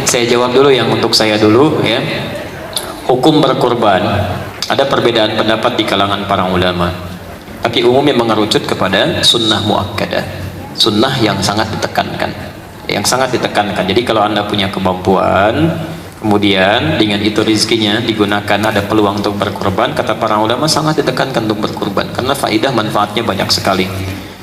saya jawab dulu yang untuk saya dulu ya. Hukum berkurban ada perbedaan pendapat di kalangan para ulama, tapi umumnya mengerucut kepada sunnah muakkadah, sunnah yang sangat ditekankan, jadi kalau anda punya kemampuan kemudian dengan itu rizkinya digunakan, ada peluang untuk berkurban, kata para ulama sangat ditekankan untuk berkurban karena faidah manfaatnya banyak sekali.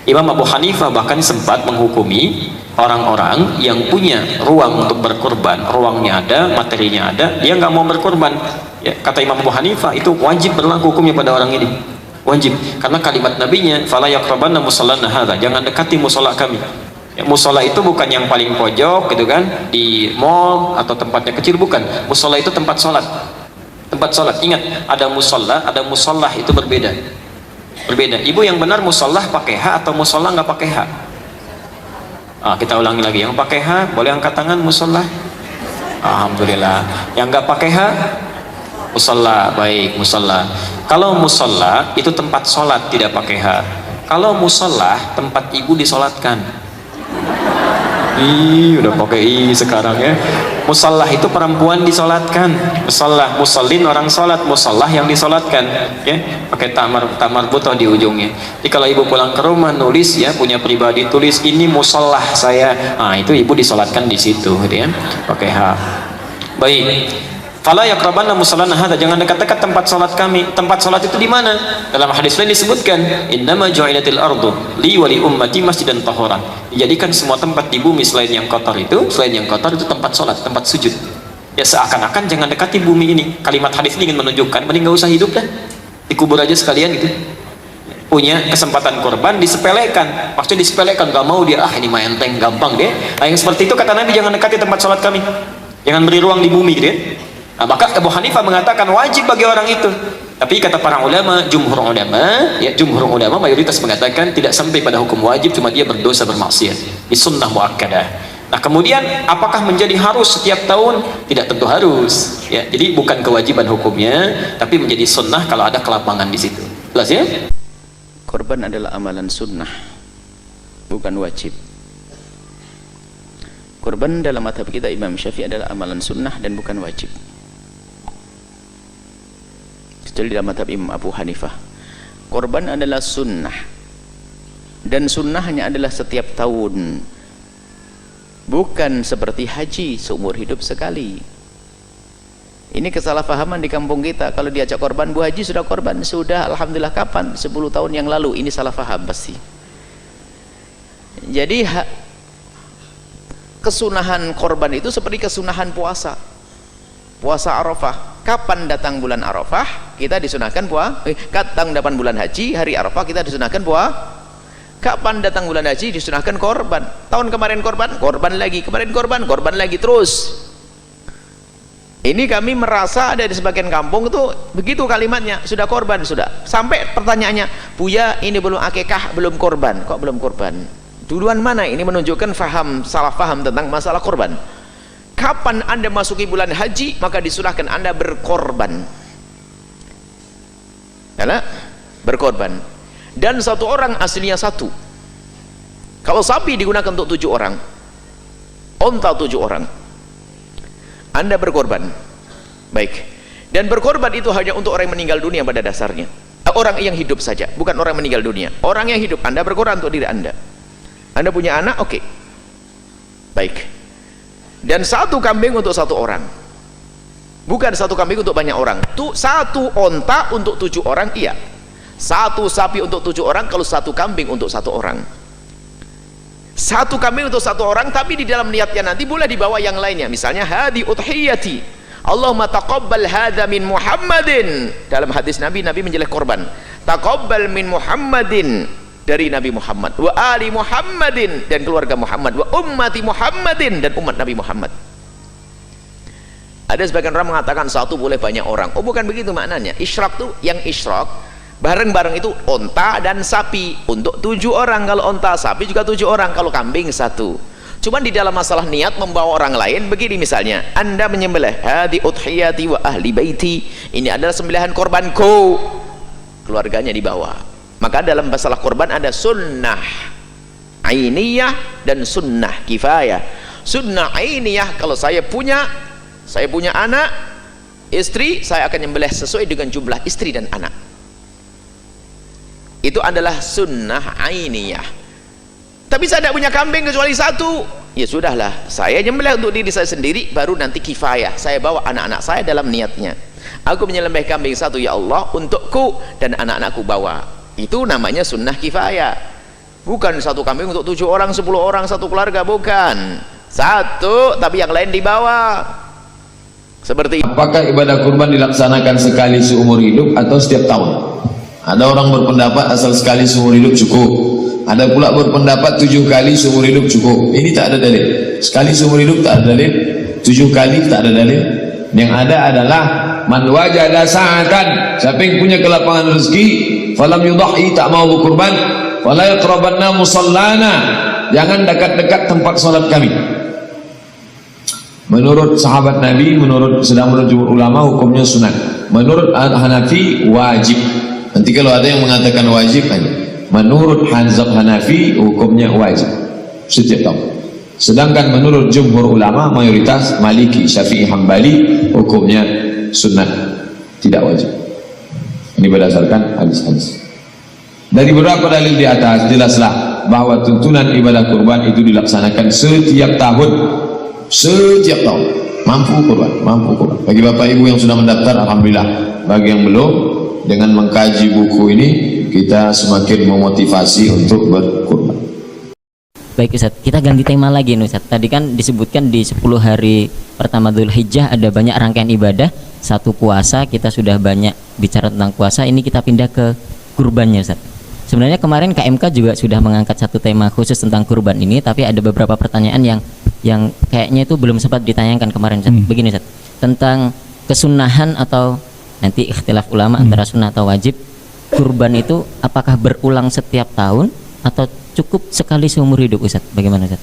Imam Abu Hanifah bahkan sempat menghukumi orang-orang yang punya ruang untuk berkurban, ruangnya ada, materinya ada, dia nggak mau berkurban ya, kata Imam Abu Hanifah itu wajib berlaku hukumnya pada orang ini, wajib, karena kalimat nabinya fala yaqrabanna musallana hadza, jangan dekati musola kami ya. Musola itu bukan yang paling pojok gitu kan di mall atau tempatnya kecil, bukan. Musola itu tempat sholat, ingat, ada musola, ada musolah, itu berbeda. Ibu yang benar musolah pakai H atau musola nggak pakai H? Kita ulangi lagi, yang pakai H boleh angkat tangan, musolah. Alhamdulillah. Yang nggak pakai H, musola. Baik, musola. Kalau musola itu tempat sholat, tidak pakai H. Kalau musolah tempat ibu disolatkan. Udah pakai sekarang ya. Musallah itu perempuan disolatkan, musallah, musallin orang solat, musallah yang disolatkan ya, pakai tamar butoh di ujungnya. Jadi kalau ibu pulang ke rumah nulis ya, punya pribadi tulis ini musallah saya, itu ibu disolatkan di situ gitu ya, pakai H. Baik. Fala yaqrabanna musallana hadza, jangan dekat-dekat tempat salat kami. Tempat salat itu di mana? Dalam hadis lain disebutkan, innama ju'ilatil ardu li wa li ummati masjidan tahuran. Dijadikan semua tempat di bumi selain yang kotor itu tempat salat, tempat sujud. Ya seakan-akan jangan dekati bumi ini. Kalimat hadis ini ingin menunjukkan mending enggak usah hidup dah. Dikubur aja sekalian gitu. Punya kesempatan kurban disepelekan. Maksudnya disepelekan, enggak mau dia, ini mah enteng, gampang deh. Yang seperti itu kata Nabi, jangan dekati tempat salat kami. Jangan beri ruang di bumi gitu ya. Maka Abu Hanifah mengatakan wajib bagi orang itu, tapi kata para ulama, jumhur ulama mayoritas mengatakan tidak sampai pada hukum wajib, cuma dia berdosa bermaksiat, di sunnah muakkadah. Nah kemudian apakah menjadi harus setiap tahun? Tidak tentu harus ya, jadi bukan kewajiban hukumnya, tapi menjadi sunnah kalau ada kelapangan di situ. Jelas ya? Korban adalah amalan sunnah, bukan wajib. Korban dalam mazhab kita Imam Syafi'i adalah amalan sunnah dan bukan wajib. Jadi dalam mazhab Imam Abu Hanifah, korban adalah sunnah, dan sunnahnya adalah setiap tahun, bukan seperti haji seumur hidup sekali. Ini kesalahpahaman di kampung kita. Kalau diajak korban, Bu Haji sudah korban, sudah, alhamdulillah. Kapan? 10 tahun yang lalu. Ini salah paham pasti. Jadi kesunahan korban itu seperti kesunahan puasa Arafah. Kapan datang bulan Arafah, kita disunahkan datang 8 bulan haji, hari Arafah kita disunahkan kapan datang bulan haji disunahkan korban. Tahun kemarin korban lagi, kemarin korban lagi, terus. Ini kami merasa ada di sebagian kampung itu begitu kalimatnya, sudah korban, sudah. Sampai pertanyaannya, Buya ini belum akikah, belum korban. Kok belum korban? Duluan mana? Ini menunjukkan salah faham tentang masalah korban. Kapan Anda masuki bulan haji, maka disunahkan Anda berkorban. Berkorban. Dan satu orang aslinya satu. Kalau sapi digunakan untuk 7 orang, onta 7 orang, Anda berkorban. Baik. Dan berkorban itu hanya untuk orang yang meninggal dunia pada dasarnya. Orang yang hidup saja, bukan orang meninggal dunia. Orang yang hidup, Anda berkorban untuk diri Anda. Anda punya anak, oke. Baik. Dan 1 kambing untuk 1 orang, bukan 1 kambing untuk banyak orang. 1 onta untuk 7 orang, iya. 1 sapi untuk 7 orang, kalau 1 kambing untuk 1 orang. 1 kambing untuk 1 orang, tapi di dalam niatnya nanti boleh dibawa yang lainnya. Misalnya hadi udhiyati, Allahumma taqabbal hadza min Muhammadin. Dalam hadis Nabi menyembelih korban. Taqabbal min Muhammadin, dari Nabi Muhammad, wa ali Muhammadin, dan keluarga Muhammad, wa ummati Muhammadin, dan umat Nabi Muhammad. Ada sebagian orang mengatakan 1 boleh banyak orang. Oh, bukan begitu maknanya. Isyrak tuh, yang isyrak bareng-bareng itu onta dan sapi untuk 7 orang. Kalau onta, sapi juga 7 orang. Kalau kambing 1. Cuman di dalam masalah niat membawa orang lain begini, misalnya Anda menyembelih hadi udhiyati wa ahli baiti, ini adalah sembelihan korbanku, keluarganya dibawa. Maka dalam masalah korban ada sunnah ainiyah dan sunnah kifayah. Sunnah ainiyah, kalau saya punya anak, istri, saya akan menyembelih sesuai dengan jumlah istri dan anak. Itu adalah sunnah ainiyah. Tapi saya tidak punya kambing kecuali satu, ya sudahlah, saya menyembelih untuk diri saya sendiri, baru nanti kifayah, saya bawa anak-anak saya dalam niatnya, aku menyembelih kambing satu ya Allah untukku dan anak-anakku bawa. Itu namanya sunnah kifayah. Bukan satu kambing untuk 7 orang, 10 orang, satu keluarga, bukan. Satu, tapi yang lain dibawa. Seperti apakah ibadah kurban dilaksanakan sekali seumur hidup atau setiap tahun? Ada orang berpendapat asal sekali seumur hidup cukup, ada pula berpendapat 7 kali seumur hidup cukup. Ini tak ada dalil. Sekali seumur hidup tak ada dalil, 7 kali tak ada dalil. Yang ada adalah man wajada sa'atan, siapa yang punya kelapangan rezeki, falam yudhi, tak mau berkurban, fala yaqrabanna musallana, jangan dekat-dekat tempat salat kami. Menurut sahabat Nabi, sedang menurut jumhur ulama hukumnya sunat. Menurut Hanafi wajib. Nanti kalau ada yang mengatakan wajib, menurut Hanzab Hanafi hukumnya wajib setiap tahun. Sedangkan menurut jumhur ulama mayoritas Maliki, Syafi'i, Hambali hukumnya sunat, tidak wajib. Ini berdasarkan hadis-hadis. Dari beberapa dalil di atas jelaslah bahwa tuntunan ibadah kurban itu dilaksanakan setiap tahun. Setiap tahun mampu kurban. Bagi bapak ibu yang sudah mendaftar, alhamdulillah. Bagi yang belum, dengan mengkaji buku ini kita semakin memotivasi untuk berkurban. Baik Ustaz, kita ganti tema lagi nih Ustaz. Tadi kan disebutkan di 10 hari pertama Dzulhijjah ada banyak rangkaian ibadah. Satu puasa, kita sudah banyak bicara tentang puasa. Ini kita pindah ke kurbannya Ustaz. Sebenarnya kemarin KMK juga sudah mengangkat satu tema khusus tentang kurban ini, tapi ada beberapa pertanyaan yang kayaknya itu belum sempat ditanyakan kemarin Ustaz. Begini Ustaz, tentang kesunahan atau nanti ikhtilaf ulama antara sunnah atau wajib kurban itu apakah berulang setiap tahun atau cukup sekali seumur hidup Ustaz? Bagaimana Ustaz?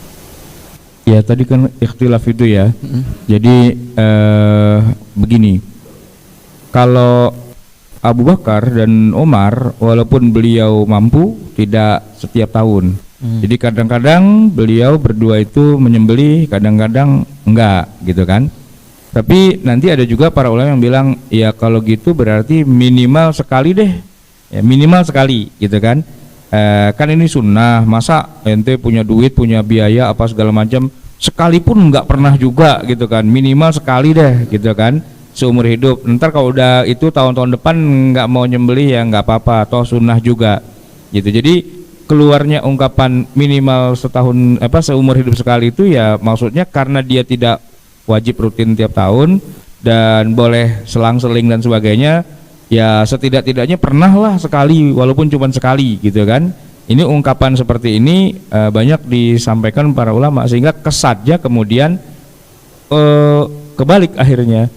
Ya tadi kan ikhtilaf itu ya. Jadi begini, kalau Abu Bakar dan Umar walaupun beliau mampu tidak setiap tahun. Jadi kadang-kadang beliau berdua itu menyembelih, kadang-kadang enggak gitu kan. Tapi nanti ada juga para ulama yang bilang ya kalau gitu berarti minimal sekali deh, ya, minimal sekali gitu kan. Kan ini sunnah, masa ente punya duit, punya biaya apa segala macam sekalipun nggak pernah juga gitu kan, minimal sekali deh gitu kan seumur hidup. Ntar kalau udah itu tahun-tahun depan nggak mau nyembelih ya nggak apa-apa, toh sunnah juga gitu. Jadi keluarnya ungkapan minimal setahun seumur hidup sekali itu ya maksudnya karena dia tidak wajib rutin tiap tahun dan boleh selang-seling dan sebagainya, ya setidak-tidaknya pernah lah sekali walaupun cuma sekali gitu kan. Ini ungkapan seperti ini banyak disampaikan para ulama sehingga kesannya kemudian kebalik akhirnya.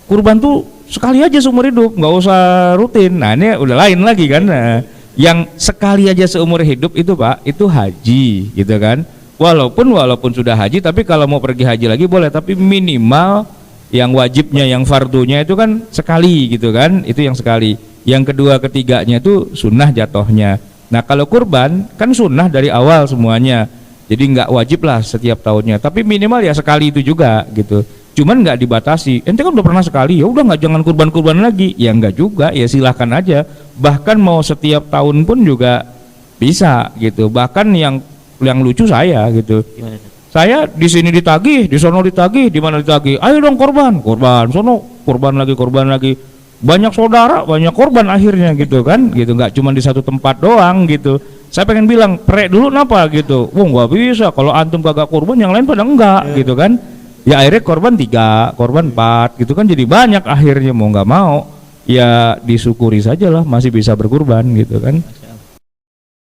Kurban tuh sekali aja seumur hidup, nggak usah rutin. Nah ini udah lain lagi kan. Nah, yang sekali aja seumur hidup itu Pak, itu haji gitu kan. Walaupun sudah haji, tapi kalau mau pergi haji lagi boleh, tapi minimal yang wajibnya, yang fardunya itu kan sekali gitu kan, itu yang sekali. Yang kedua ketiganya itu sunnah jatuhnya. Nah kalau kurban kan sunnah dari awal semuanya, jadi nggak wajib lah setiap tahunnya, tapi minimal ya sekali itu juga gitu. Cuman nggak dibatasi, ente kan udah pernah sekali, ya udah nggak jangan kurban lagi, ya nggak juga, ya silahkan aja. Bahkan mau setiap tahun pun juga bisa gitu. Bahkan yang lucu saya gitu, saya di sini ditagih, di sono ditagih, di mana ditagih, ayo dong korban, sono korban lagi, banyak saudara, banyak korban akhirnya gitu kan, gitu nggak cuma di satu tempat doang gitu. Saya pengen bilang prek dulu napa gitu, nggak bisa, kalau antum kagak korban yang lain pada enggak gitu kan. Ya akhirnya korban 3, korban 4 gitu kan, jadi banyak akhirnya mau nggak mau ya disyukuri saja lah masih bisa berkurban gitu kan.